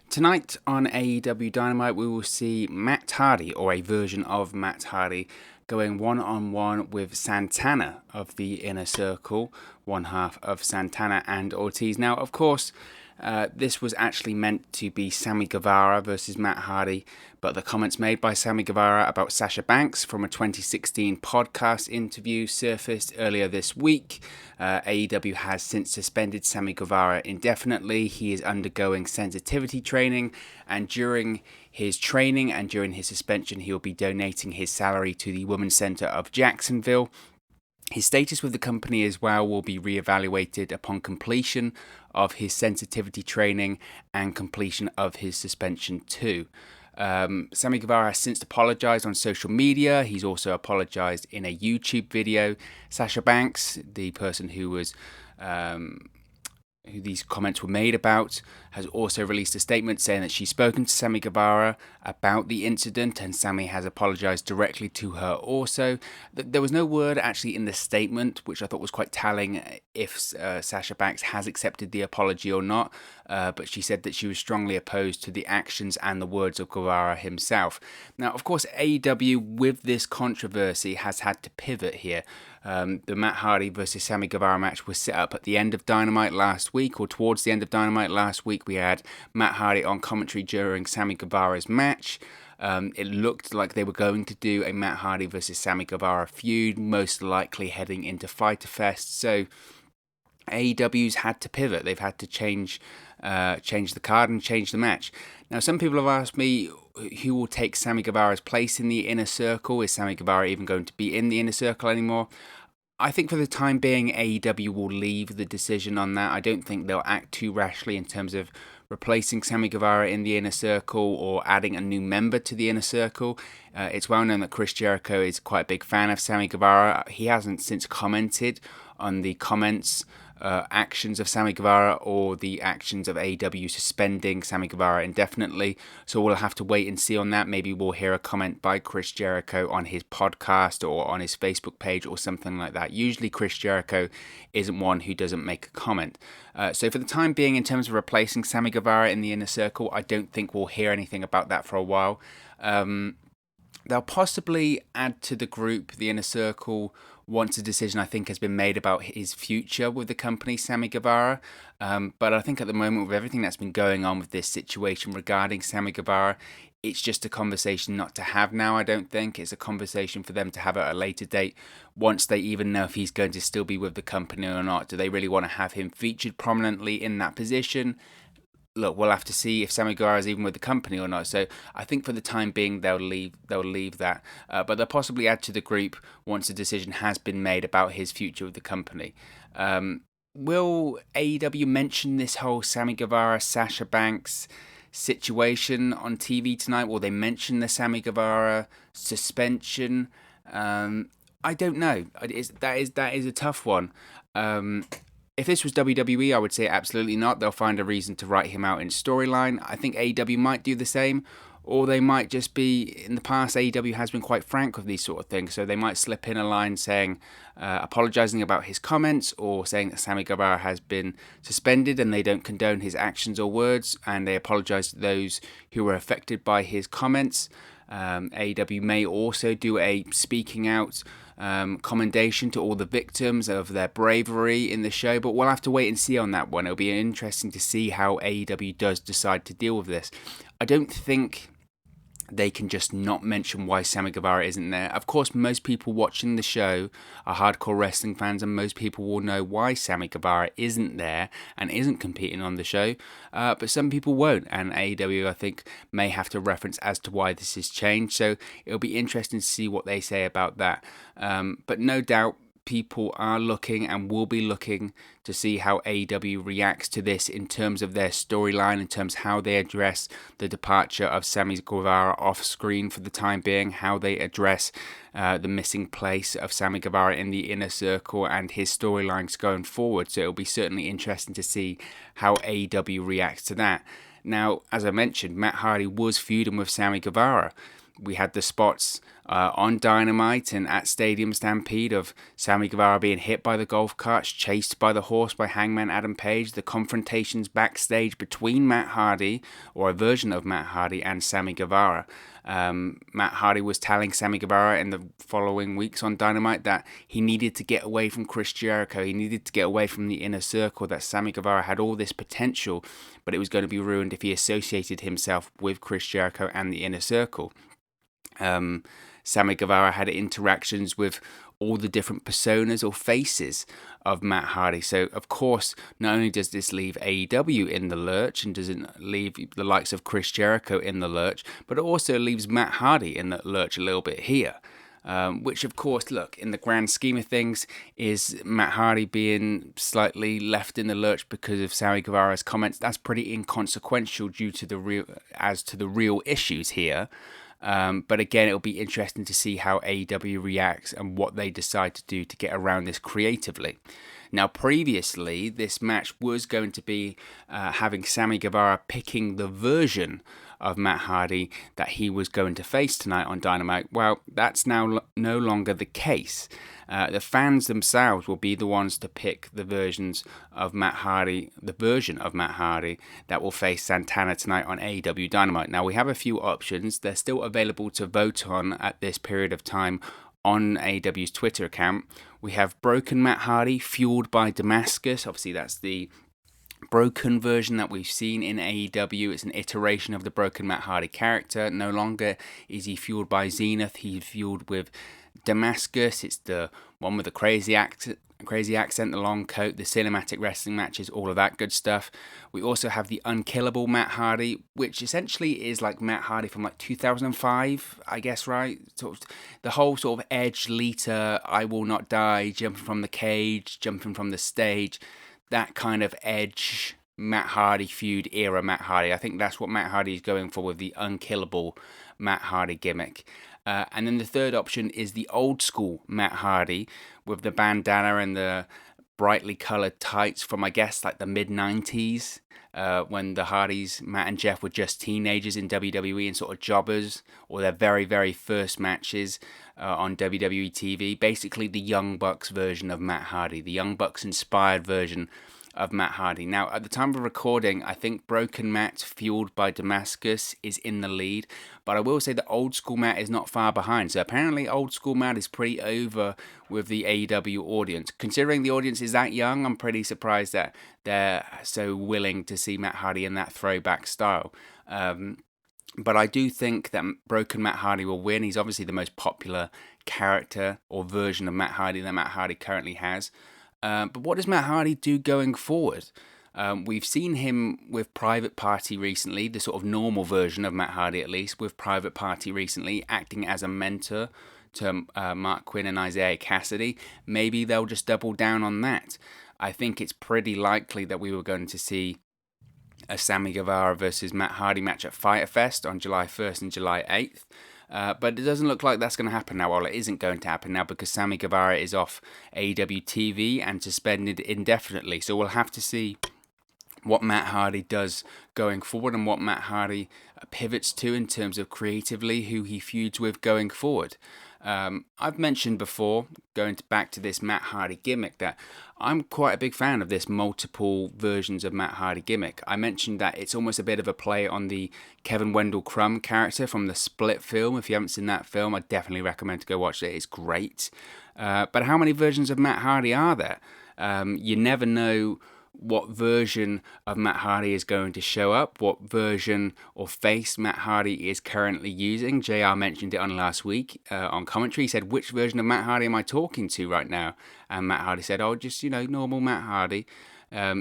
Tonight on AEW Dynamite, we will see Matt Hardy, or a version of Matt Hardy, going one-on-one with Santana of the Inner Circle, one half of Santana and Ortiz. Now, of course, this was actually meant to be Sammy Guevara versus Matt Hardy, but the comments made by Sammy Guevara about Sasha Banks from a 2016 podcast interview surfaced earlier this week. AEW has since suspended Sammy Guevara indefinitely. He is undergoing sensitivity training, and during his training and during his suspension, he will be donating his salary to the Women's Center of Jacksonville. His status with the company as well will be reevaluated upon completion of his sensitivity training and completion of his suspension too. Sammy Guevara has since apologized on social media. He's also apologized in a YouTube video. Sasha Banks, the person who was who these comments were made about, has also released a statement saying that she's spoken to Sammy Guevara about the incident, and Sammy has apologized directly to her also. There was no word actually in the statement, which I thought was quite telling, if Sasha Banks has accepted the apology or not, but she said that she was strongly opposed to the actions and the words of Guevara himself. Now, of course, AEW, with this controversy, has had to pivot here. The Matt Hardy versus Sammy Guevara match was set up at the end of Dynamite last week, or towards the end of Dynamite last week. We had Matt Hardy on commentary during Sammy Guevara's match. It looked like they were going to do a Matt Hardy versus Sammy Guevara feud, most likely heading into Fyter Fest. So AEW's had to pivot. They've had to change the card and change the match. Now, some people have asked me who will take Sammy Guevara's place in the Inner Circle. Is Sammy Guevara even going to be in the Inner Circle anymore? I think for the time being, AEW will leave the decision on that. I don't think they'll act too rashly in terms of replacing Sammy Guevara in the Inner Circle or adding a new member to the Inner Circle. It's well known that Chris Jericho is quite a big fan of Sammy Guevara. He hasn't since commented on the actions of Sammy Guevara or the actions of AEW suspending Sammy Guevara indefinitely. So we'll have to wait and see on that. Maybe we'll hear a comment by Chris Jericho on his podcast or on his Facebook page or something like that. Usually Chris Jericho isn't one who doesn't make a comment. So for the time being, in terms of replacing Sammy Guevara in the Inner Circle, I don't think we'll hear anything about that for a while. They'll possibly add to the group, the Inner Circle, once a decision I think has been made about his future with the company, Sammy Guevara. But I think at the moment, with everything that's been going on with this situation regarding Sammy Guevara, it's just a conversation not to have now, I don't think. It's a conversation for them to have at a later date, once they even know if he's going to still be with the company or not. Do they really want to have him featured prominently in that position? Look, we'll have to see if Sammy Guevara is even with the company or not. So I think for the time being, they'll leave that. But they'll possibly add to the group once a decision has been made about his future with the company. Will AEW mention this whole Sammy Guevara, Sasha Banks situation on TV tonight? Will they mention the Sammy Guevara suspension? I don't know. That is a tough one. If this was WWE, I would say absolutely not. They'll find a reason to write him out in storyline. I think AEW might do the same, or they might just be, in the past, AEW has been quite frank with these sort of things, so they might slip in a line saying, apologising about his comments, or saying that Sammy Guevara has been suspended and they don't condone his actions or words, and they apologise to those who were affected by his comments. AEW may also do a speaking out commendation to all the victims of their bravery in the show, but we'll have to wait and see on that one. It'll be interesting to see how AEW does decide to deal with this. I don't think they can just not mention why Sammy Guevara isn't there. Of course, most people watching the show are hardcore wrestling fans, and most people will know why Sammy Guevara isn't there and isn't competing on the show, but some people won't, and AEW, I think, may have to reference as to why this has changed, so it'll be interesting to see what they say about that. But no doubt, people are looking and will be looking to see how AEW reacts to this in terms of their storyline, in terms of how they address the departure of Sammy Guevara off screen for the time being, how they address the missing place of Sammy Guevara in the Inner Circle and his storylines going forward. So it'll be certainly interesting to see how AEW reacts to that. Now, as I mentioned, Matt Hardy was feuding with Sammy Guevara. We had the spots on Dynamite and at Stadium Stampede of Sammy Guevara being hit by the golf carts, chased by the horse by Hangman Adam Page, the confrontations backstage between Matt Hardy, or a version of Matt Hardy, and Sammy Guevara. Matt Hardy was telling Sammy Guevara in the following weeks on Dynamite that he needed to get away from Chris Jericho. He needed to get away from the Inner Circle, that Sammy Guevara had all this potential, but it was going to be ruined if he associated himself with Chris Jericho and the Inner Circle. Sammy Guevara had interactions with all the different personas or faces of Matt Hardy. So, of course, not only does this leave AEW in the lurch and doesn't leave the likes of Chris Jericho in the lurch, but it also leaves Matt Hardy in the lurch a little bit here. Which, of course, look, in the grand scheme of things, is Matt Hardy being slightly left in the lurch because of Sammy Guevara's comments. That's pretty inconsequential due to the real issues here. But again, it'll be interesting to see how AEW reacts and what they decide to do to get around this creatively. Now, previously, this match was going to be having Sammy Guevara picking the version of Matt Hardy that he was going to face tonight on Dynamite. Well, that's now no longer the case. The fans themselves will be the ones to pick the versions of Matt Hardy, the version of Matt Hardy that will face Santana tonight on AEW Dynamite. Now, we have a few options. They're still available to vote on at this period of time on AEW's Twitter account. We have Broken Matt Hardy, fueled by Damascus. Obviously, that's the broken version that we've seen in AEW. It's an iteration of the Broken Matt Hardy character. No longer is he fueled by Zenith. He's fueled with Damascus. It's the one with the crazy accent, the long coat, the cinematic wrestling matches, all of that good stuff. We also have the unkillable Matt Hardy, which essentially is like Matt Hardy from like 2005, I guess, right? Sort of the whole sort of Edge, Lita, I will not die, jumping from the cage, jumping from the stage, that kind of Edge Matt Hardy feud era Matt Hardy. I think that's what Matt Hardy is going for with the unkillable Matt Hardy gimmick. And then the third option is the old school Matt Hardy with the bandana and the brightly coloured tights from, I guess, like the mid-90s, when the Hardys, Matt and Jeff, were just teenagers in WWE and sort of jobbers, or their very, very first matches on WWE TV. Basically the Young Bucks version of Matt Hardy, the Young Bucks inspired version of Matt Hardy. Now, at the time of recording, I think Broken Matt, fueled by Damascus, is in the lead, but I will say that Old School Matt is not far behind. So apparently Old School Matt is pretty over with the AEW audience. Considering the audience is that young, I'm pretty surprised that they're so willing to see Matt Hardy in that throwback style. But I do think that Broken Matt Hardy will win. He's obviously the most popular character or version of Matt Hardy that Matt Hardy currently has. But what does Matt Hardy do going forward? We've seen him with Private Party recently, the sort of normal version of Matt Hardy at least, with Private Party recently, acting as a mentor to Mark Quinn and Isaiah Cassidy. Maybe they'll just double down on that. I think it's pretty likely that we were going to see a Sammy Guevara versus Matt Hardy match at Fyter Fest on July 1st and July 8th. But it doesn't look like that's going to happen now. Well, it isn't going to happen now because Sammy Guevara is off AEW TV and suspended indefinitely. So we'll have to see what Matt Hardy does going forward and what Matt Hardy pivots to in terms of creatively who he feuds with going forward. I've mentioned before, going back to this Matt Hardy gimmick, that I'm quite a big fan of this multiple versions of Matt Hardy gimmick. I mentioned that it's almost a bit of a play on the Kevin Wendell Crumb character from the Split film. If you haven't seen that film, I definitely recommend to go watch it. It's great. But how many versions of Matt Hardy are there? You never know what version of Matt Hardy is going to show up, what version or face Matt Hardy is currently using. JR mentioned it on last week on commentary. He said, which version of Matt Hardy am I talking to right now? And Matt Hardy said, oh, just, normal Matt Hardy.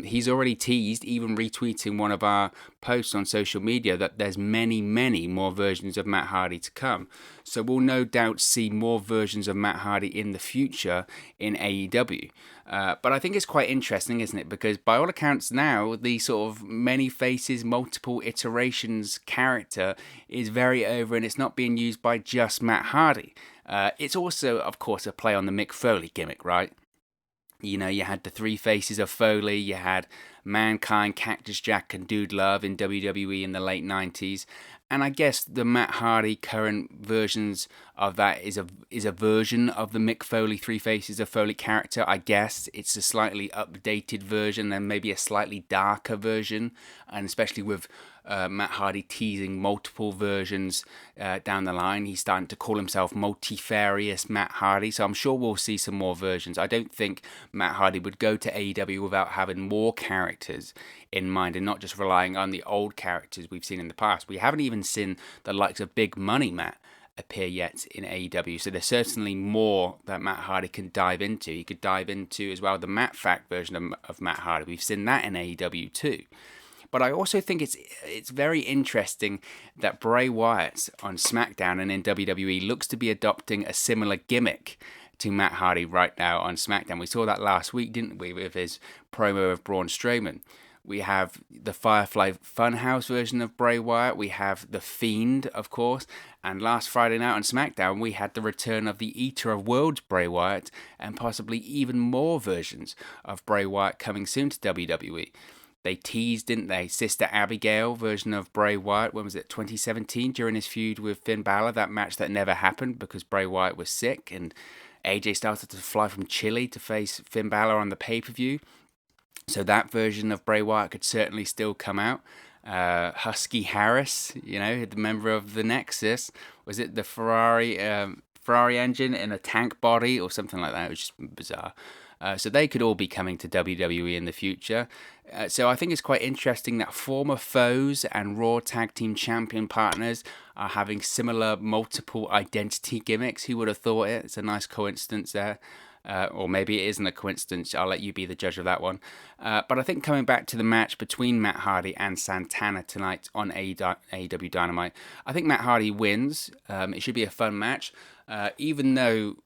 He's already teased, even retweeting one of our posts on social media, that there's many, many more versions of Matt Hardy to come. So we'll no doubt see more versions of Matt Hardy in the future in AEW. But I think it's quite interesting, isn't it? Because by all accounts now, the sort of many faces, multiple iterations character is very over and it's not being used by just Matt Hardy. It's also, of course, a play on the Mick Foley gimmick, right? You know, you had the three faces of Foley, you had Mankind, Cactus Jack, and Dude Love in WWE in the late 90s. And I guess the Matt Hardy current versions of that is a version of the Mick Foley Three Faces of Foley character. I guess it's a slightly updated version and maybe a slightly darker version, and especially with Matt Hardy teasing multiple versions down the line. He's starting to call himself Multifarious Matt Hardy, so I'm sure we'll see some more versions. I don't think Matt Hardy would go to AEW without having more characters in mind and not just relying on the old characters we've seen in the past. We haven't even seen the likes of Big Money Matt appear yet in AEW, so there's certainly more that Matt Hardy can dive into. He could dive into as well the Matt Fact version of Matt Hardy. We've seen that in AEW too. But I also think it's very interesting that Bray Wyatt on SmackDown and in WWE looks to be adopting a similar gimmick to Matt Hardy right now on SmackDown. We saw that last week, didn't we, with his promo of Braun Strowman. We have the Firefly Funhouse version of Bray Wyatt. We have The Fiend, of course. And last Friday night on SmackDown, we had the return of the Eater of Worlds Bray Wyatt and possibly even more versions of Bray Wyatt coming soon to WWE. They teased, didn't they, Sister Abigail version of Bray Wyatt, when was it, 2017, during his feud with Finn Balor, that match that never happened because Bray Wyatt was sick and AJ started to fly from Chile to face Finn Balor on the pay-per-view. So that version of Bray Wyatt could certainly still come out. Husky Harris, you know, the member of the Nexus, was it the Ferrari engine in a tank body or something like that? It was just bizarre. So they could all be coming to WWE in the future. So I think it's quite interesting that former foes and Raw Tag Team Champion partners are having similar multiple identity gimmicks. Who would have thought it? It's a nice coincidence there. Or maybe it isn't a coincidence. I'll let you be the judge of that one. But I think coming back to the match between Matt Hardy and Santana tonight on AEW Dynamite, I think Matt Hardy wins. It should be a fun match. Even though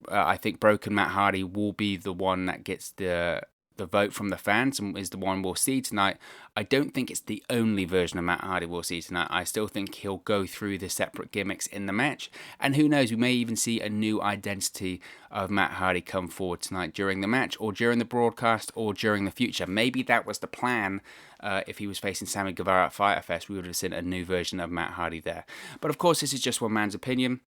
I think Broken Matt Hardy will be the one that gets the vote from the fans and is the one we'll see tonight, I don't think it's the only version of Matt Hardy we'll see tonight. I still think he'll go through the separate gimmicks in the match. And who knows, we may even see a new identity of Matt Hardy come forward tonight during the match or during the broadcast or during the future. Maybe that was the plan. If he was facing Sammy Guevara at Fyter Fest, we would have seen a new version of Matt Hardy there. But of course, this is just one man's opinion.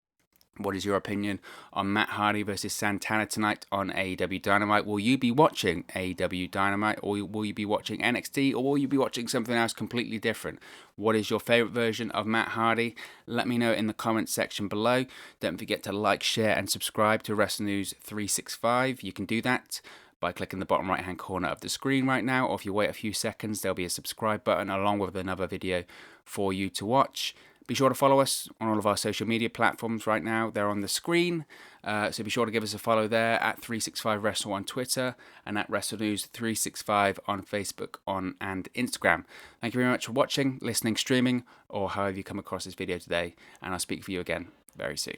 What is your opinion on Matt Hardy versus Santana tonight on AEW Dynamite? Will you be watching AEW Dynamite, or will you be watching NXT, or will you be watching something else completely different? What is your favourite version of Matt Hardy? Let me know in the comments section below. Don't forget to like, share and subscribe to Wrestle News 365. You can do that by clicking the bottom right hand corner of the screen right now, or if you wait a few seconds, there'll be a subscribe button along with another video for you to watch. Be sure to follow us on all of our social media platforms right now. They're on the screen. So be sure to give us a follow there at 365Wrestle on Twitter and at WrestleNews365 on Facebook and Instagram. Thank you very much for watching, listening, streaming, or however you come across this video today. And I'll speak for you again very soon.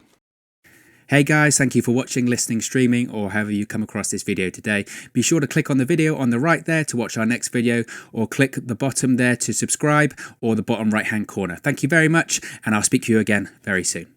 Hey guys, thank you for watching, listening, streaming, or however you come across this video today. Be sure to click on the video on the right there to watch our next video, or click the bottom there to subscribe, or the bottom right hand corner. Thank you very much, and I'll speak to you again very soon.